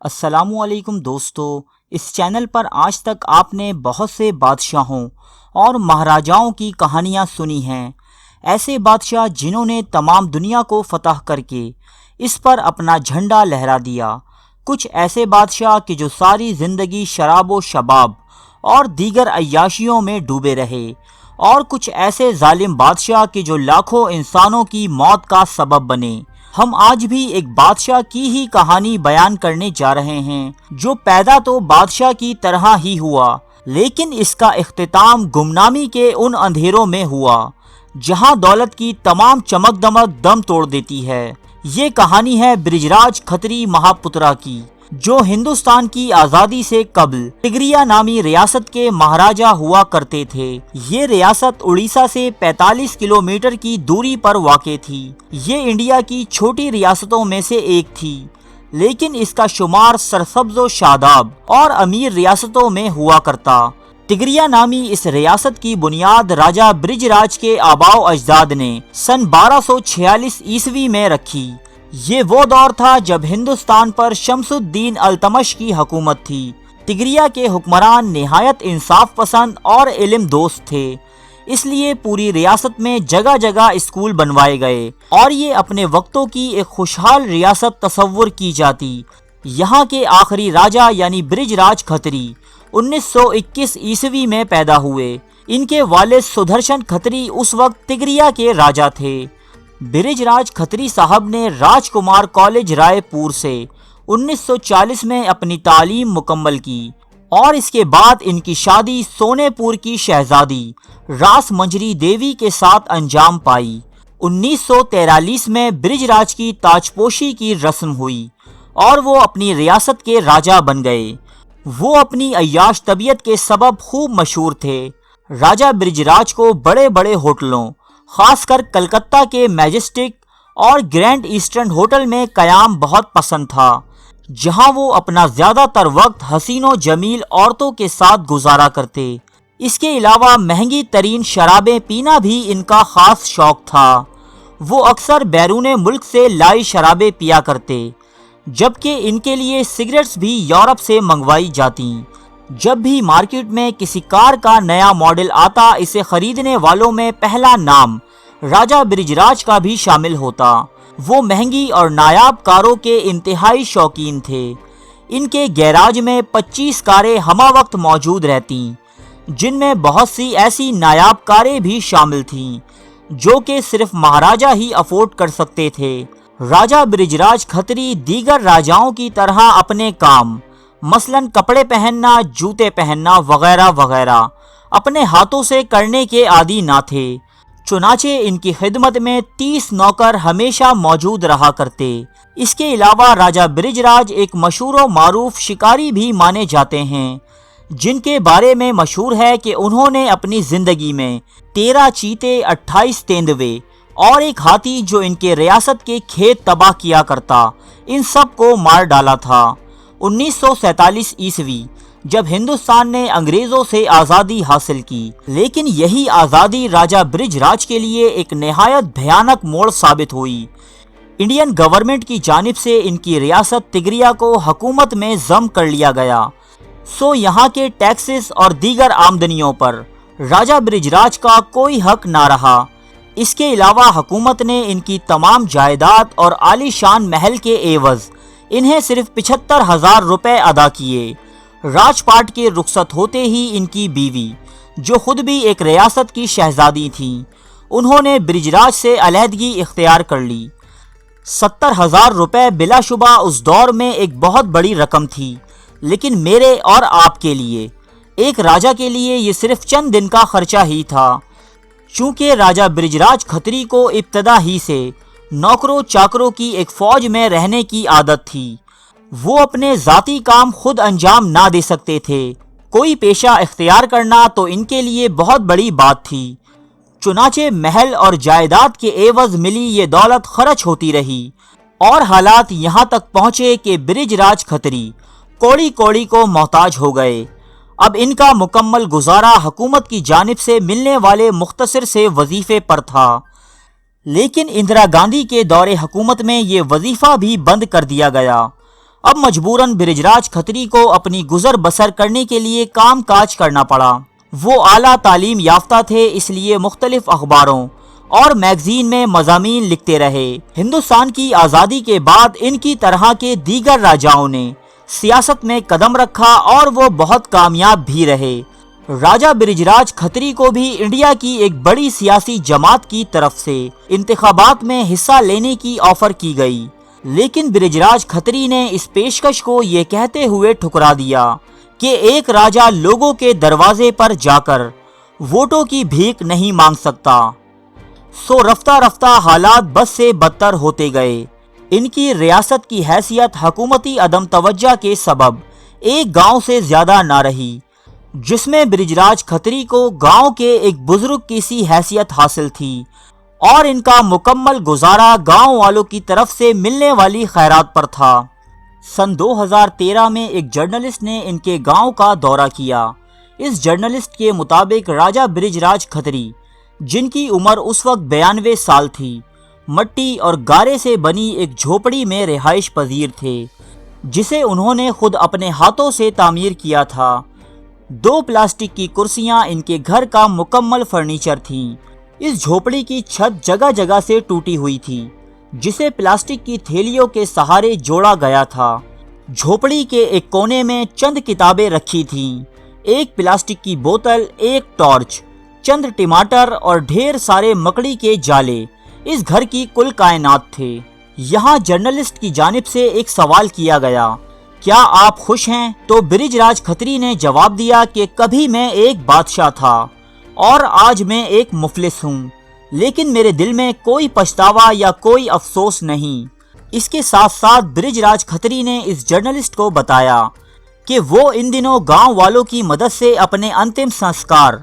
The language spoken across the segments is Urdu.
السلام علیکم دوستو، اس چینل پر آج تک آپ نے بہت سے بادشاہوں اور مہاراجاؤں کی کہانیاں سنی ہیں۔ ایسے بادشاہ جنہوں نے تمام دنیا کو فتح کر کے اس پر اپنا جھنڈا لہرا دیا۔ کچھ ایسے بادشاہ کہ جو ساری زندگی شراب و شباب اور دیگر عیاشیوں میں ڈوبے رہے، اور کچھ ایسے ظالم بادشاہ کہ جو لاکھوں انسانوں کی موت کا سبب بنے۔ ہم آج بھی ایک بادشاہ کی ہی کہانی بیان کرنے جا رہے ہیں جو پیدا تو بادشاہ کی طرح ہی ہوا، لیکن اس کا اختتام گمنامی کے ان اندھیروں میں ہوا جہاں دولت کی تمام چمک دمک دم توڑ دیتی ہے۔ یہ کہانی ہے برج راج کھتری مہاپترا کی، جو ہندوستان کی آزادی سے قبل ٹگریا نامی ریاست کے مہاراجا ہوا کرتے تھے۔ یہ ریاست اڑیسہ سے 45 کلومیٹر کی دوری پر واقع تھی۔ یہ انڈیا کی چھوٹی ریاستوں میں سے ایک تھی، لیکن اس کا شمار سرسبز و شاداب اور امیر ریاستوں میں ہوا کرتا۔ ٹگریا نامی اس ریاست کی بنیاد راجا برج راج کے آباء و اجداد نے سن 1246 عیسوی میں رکھی۔ یہ وہ دور تھا جب ہندوستان پر شمس الدین التمش کی حکومت تھی۔ ٹگریا کے حکمران نہایت انصاف پسند اور علم دوست تھے، اس لیے پوری ریاست میں جگہ جگہ اسکول بنوائے گئے اور یہ اپنے وقتوں کی ایک خوشحال ریاست تصور کی جاتی۔ یہاں کے آخری راجا یعنی برج راج کھتری 1921 عیسوی میں پیدا ہوئے۔ ان کے والد سدرشن کھتری اس وقت ٹگریا کے راجا تھے۔ برج راج کھتری صاحب نے راج کمار کالج رائے پور سے 1940 میں اپنی تعلیم مکمل کی، اور اس کے بعد ان کی شادی سونے پور کی شہزادی راس منجری دیوی کے ساتھ انجام پائی۔ 1943 میں برج راج کی تاج پوشی کی رسم ہوئی اور وہ اپنی ریاست کے راجا بن گئے۔ وہ اپنی عیاش طبیعت کے سبب خوب مشہور تھے۔ راجا برج راج کو بڑے بڑے ہوٹلوں، خاص کر کلکتہ کے میجسٹک اور گرینڈ ایسٹرن ہوٹل میں قیام بہت پسند تھا، جہاں وہ اپنا زیادہ تر وقت حسین و جمیل عورتوں کے ساتھ گزارا کرتے۔ اس کے علاوہ مہنگی ترین شرابیں پینا بھی ان کا خاص شوق تھا۔ وہ اکثر بیرون ملک سے لائی شرابیں پیا کرتے، جبکہ ان کے لیے سگریٹس بھی یورپ سے منگوائی جاتی۔ جب بھی مارکیٹ میں کسی کار کا نیا ماڈل آتا، اسے خریدنے والوں میں پہلا نام راجا برج راج کا بھی شامل ہوتا۔ وہ مہنگی اور نایاب کاروں کے انتہائی شوقین تھے۔ ان کے گیراج میں 25 کاریں ہمہ وقت موجود رہتیں، جن میں بہت سی ایسی نایاب کاریں بھی شامل تھیں جو کہ صرف مہاراجا ہی افورڈ کر سکتے تھے۔ راجا برج راج کھتری دیگر راجاؤں کی طرح اپنے کام، مثلاً کپڑے پہننا، جوتے پہننا وغیرہ وغیرہ، اپنے ہاتھوں سے کرنے کے عادی نہ تھے۔ چنانچہ ان کی خدمت میں 30 نوکر ہمیشہ موجود رہا کرتے۔ اس کے علاوہ راجا برج راج ایک مشہور و معروف شکاری بھی مانے جاتے ہیں، جن کے بارے میں مشہور ہے کہ انہوں نے اپنی زندگی میں 13 چیتے، 28 تیندوے اور ایک ہاتھی جو ان کے ریاست کے کھیت تباہ کیا کرتا، ان سب کو مار ڈالا تھا۔ 1947 عیسوی جب ہندوستان نے انگریزوں سے آزادی حاصل کی، لیکن یہی آزادی راجا برج راج کے لیے ایک نہایت بھیانک موڑ ثابت ہوئی۔ انڈین گورنمنٹ کی جانب سے ان کی ریاست ٹگریا کو حکومت میں ضم کر لیا گیا، سو یہاں کے ٹیکسز اور دیگر آمدنیوں پر راجا برج راج کا کوئی حق نہ رہا۔ اس کے علاوہ حکومت نے ان کی تمام جائیداد اور عالی شان محل کے عوض انہیں صرف 75,000 روپے ادا کیے۔ راج پاٹ کے رخصت ہوتے ہی ان کی بیوی، جو خود بھی ایک ریاست کی شہزادی تھیں، انہوں نے برج راج سے علیحدگی اختیار کر لی۔ 70,000 روپے بلا شبہ اس دور میں ایک بہت بڑی رقم تھی، لیکن میرے اور آپ کے لیے، ایک راجا کے لیے یہ صرف چند دن کا خرچہ ہی تھا۔ چونکہ راجا برج راج کھتری کو ابتدا ہی سے نوکروں چاکروں کی ایک فوج میں رہنے کی عادت تھی، وہ اپنے ذاتی کام خود انجام نہ دے سکتے تھے۔ کوئی پیشہ اختیار کرنا تو ان کے لیے بہت بڑی بات تھی۔ چنانچہ محل اور جائیداد کے عوض ملی یہ دولت خرچ ہوتی رہی، اور حالات یہاں تک پہنچے کہ برج راج کھتری کوڑی کوڑی کو محتاج ہو گئے۔ اب ان کا مکمل گزارا حکومت کی جانب سے ملنے والے مختصر سے وظیفے پر تھا، لیکن اندرا گاندھی کے دور حکومت میں یہ وظیفہ بھی بند کر دیا گیا۔ اب مجبوراً برجراج کھتری کو اپنی گزر بسر کرنے کے لیے کام کاج کرنا پڑا۔ وہ اعلیٰ تعلیم یافتہ تھے، اس لیے مختلف اخباروں اور میگزین میں مضامین لکھتے رہے۔ ہندوستان کی آزادی کے بعد ان کی طرح کے دیگر راجاؤں نے سیاست میں قدم رکھا اور وہ بہت کامیاب بھی رہے۔ راجہ برجراج کھتری کو بھی انڈیا کی ایک بڑی سیاسی جماعت کی طرف سے انتخابات میں حصہ لینے کی آفر کی گئی، لیکن برجراج کھتری نے اس پیشکش کو یہ کہتے ہوئے ٹھکرا دیا کہ ایک راجہ لوگوں کے دروازے پر جا کر ووٹوں کی بھیک نہیں مانگ سکتا۔ سو رفتہ رفتہ حالات بد سے بدتر ہوتے گئے۔ ان کی ریاست کی حیثیت حکومتی عدم توجہ کے سبب ایک گاؤں سے زیادہ نہ رہی، جس میں برجراج کھتری کو گاؤں کے ایک بزرگ کی سی حیثیت حاصل تھی اور ان کا مکمل گزارا گاؤں والوں کی طرف سے ملنے والی خیرات پر تھا۔ سن 2013 میں ایک جرنلسٹ نے ان کے گاؤں کا دورہ کیا۔ اس جرنلسٹ کے مطابق راجہ برجراج کھتری، جن کی عمر اس وقت 92 سال تھی، مٹی اور گارے سے بنی ایک جھوپڑی میں رہائش پذیر تھے، جسے انہوں نے خود اپنے ہاتھوں سے تعمیر کیا تھا۔ 2 پلاسٹک کی کرسیاں ان کے گھر کا مکمل فرنیچر تھیں۔ اس جھوپڑی کی چھت جگہ جگہ سے ٹوٹی ہوئی تھی، جسے پلاسٹک کی تھیلیوں کے سہارے جوڑا گیا تھا۔ جھوپڑی کے ایک کونے میں چند کتابیں رکھی تھیں، ایک پلاسٹک کی بوتل، ایک ٹارچ، چند ٹماٹر اور ڈھیر سارے مکڑی کے جالے اس گھر کی کل کائنات تھے۔ یہاں جرنلسٹ کی جانب سے ایک سوال کیا گیا، کیا آپ خوش ہیں؟ تو برجراج کھتری نے جواب دیا کہ کبھی میں ایک بادشاہ تھا اور آج میں ایک مفلس ہوں، لیکن میرے دل میں کوئی پچھتاوا یا کوئی افسوس نہیں۔ اس کے ساتھ ساتھ برجراج کھتری نے اس جرنلسٹ کو بتایا کہ وہ ان دنوں گاؤں والوں کی مدد سے اپنے انتم سنسکار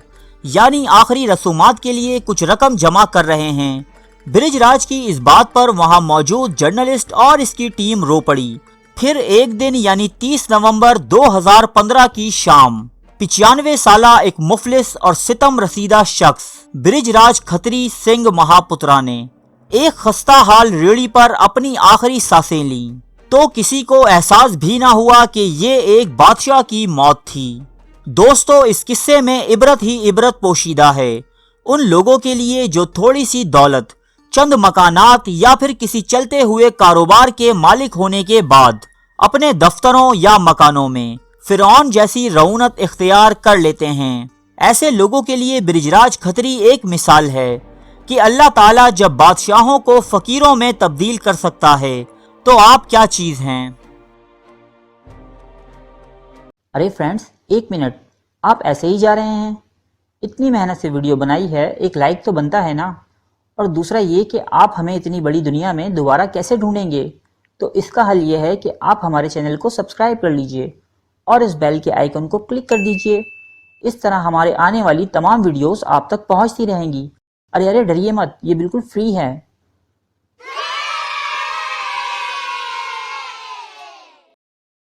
یعنی آخری رسومات کے لیے کچھ رقم جمع کر رہے ہیں۔ برجراج کی اس بات پر وہاں موجود جرنلسٹ اور اس کی ٹیم رو پڑی۔ پھر ایک دن یعنی 30 نومبر 2015 کی شام 95 سالہ ایک مفلس اور ستم رسیدہ شخص برجراج کھتری سنگھ مہاپترا نے ایک خستہ حال ریڑھی پر اپنی آخری سانسیں لیں، تو کسی کو احساس بھی نہ ہوا کہ یہ ایک بادشاہ کی موت تھی۔ دوستو، اس قصے میں عبرت ہی عبرت پوشیدہ ہے ان لوگوں کے لیے جو تھوڑی سی دولت، چند مکانات یا پھر کسی چلتے ہوئے کاروبار کے مالک ہونے کے بعد اپنے دفتروں یا مکانوں میں فرعون جیسی رعونت اختیار کر لیتے ہیں۔ ایسے لوگوں کے لیے برجراج کھتری ایک مثال ہے کہ اللہ تعالیٰ جب بادشاہوں کو فقیروں میں تبدیل کر سکتا ہے تو آپ کیا چیز ہیں۔ ارے فرینڈز، 1 منٹ، آپ ایسے ہی جا رہے ہیں؟ اتنی محنت سے ویڈیو بنائی ہے، ایک لائک تو بنتا ہے نا؟ اور دوسرا یہ کہ آپ ہمیں اتنی بڑی دنیا میں دوبارہ کیسے ڈھونڈیں گے؟ تو اس کا حل یہ ہے کہ آپ ہمارے چینل کو سبسکرائب کر لیجئے اور اس بیل کے آئیکن کو کلک کر دیجئے۔ اس طرح ہمارے آنے والی تمام ویڈیوز آپ تک پہنچتی رہیں گی۔ ارے ڈریے مت، یہ بالکل فری ہے۔